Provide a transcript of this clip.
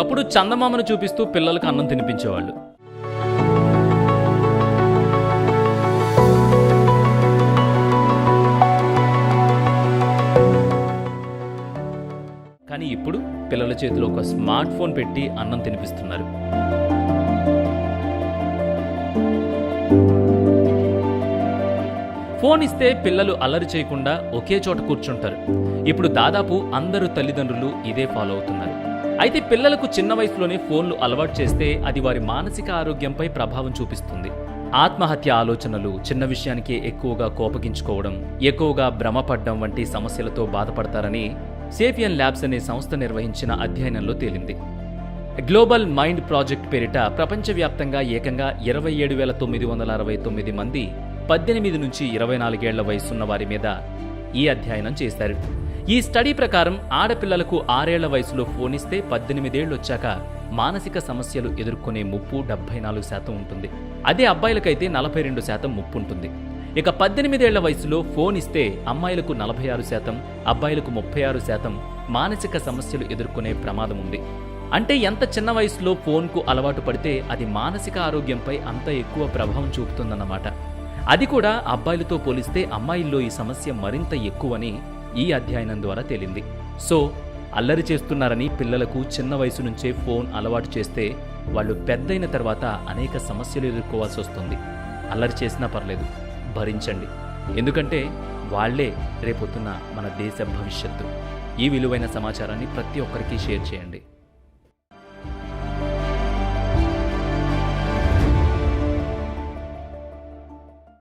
ఒకప్పుడు చందమామను చూపిస్తూ పిల్లలకు అన్నం తినిపించేవాళ్ళు. కానీ ఇప్పుడు పిల్లల చేతిలో ఒక స్మార్ట్ ఫోన్ పెట్టి అన్నం తినిపిస్తున్నారు. ఫోన్ ఇస్తే పిల్లలు అల్లరి చేయకుండా ఒకే చోట కూర్చుంటారు. ఇప్పుడు దాదాపు అందరూ తల్లిదండ్రులు ఇదే ఫాలో అవుతున్నారు. అయితే పిల్లలకు చిన్న వయసులోనే ఫోన్లు అలవాటు చేస్తే అది వారి మానసిక ఆరోగ్యంపై ప్రభావం చూపిస్తుంది. ఆత్మహత్య ఆలోచనలు, చిన్న విషయానికే ఎక్కువగా కోపగించుకోవడం, ఎక్కువగా భ్రమపడ్డం వంటి సమస్యలతో బాధపడతారని సేపియన్ ల్యాబ్స్ అనే సంస్థ నిర్వహించిన అధ్యయనంలో తేలింది. గ్లోబల్ మైండ్ ప్రాజెక్ట్ పేరిట ప్రపంచవ్యాప్తంగా ఏకంగా 27,969 మంది 18 నుంచి 24 ఏళ్ల వయసున్న వారి మీద ఈ అధ్యయనం చేశారు. ఈ స్టడీ ప్రకారం ఆడపిల్లలకు 6 ఏళ్ల వయసులో ఫోన్ ఇస్తే 18 ఏళ్లు వచ్చాక మానసిక సమస్యలు ఎదుర్కొనే ముప్పు 74% ఉంటుంది. అదే అబ్బాయిలకైతే 42% ముప్పు ఉంటుంది. ఇక 18 ఏళ్ల వయసులో ఫోన్ ఇస్తే అమ్మాయిలకు 46%, అబ్బాయిలకు 36% మానసిక సమస్యలు ఎదుర్కొనే ప్రమాదం ఉంది. అంటే ఎంత చిన్న వయసులో ఫోన్కు అలవాటు పడితే అది మానసిక ఆరోగ్యంపై అంత ఎక్కువ ప్రభావం చూపుతుందన్నమాట. అది కూడా అబ్బాయిలతో పోలిస్తే అమ్మాయిల్లో ఈ సమస్య మరింత ఎక్కువని ఈ అధ్యయనం ద్వారా తేలింది. సో అల్లరి చేస్తున్నారని పిల్లలకు చిన్న వయసు నుంచే ఫోన్ అలవాటు చేస్తే వాళ్ళు పెద్దయిన తర్వాత అనేక సమస్యలు ఎదుర్కోవాల్సి వస్తుంది. అల్లరి చేసినా పర్లేదు, భరించండి. ఎందుకంటే వాళ్లే రేపొద్దున మన దేశ భవిష్యత్తు. ఈ విలువైన సమాచారాన్ని ప్రతి ఒక్కరికి షేర్ చేయండి.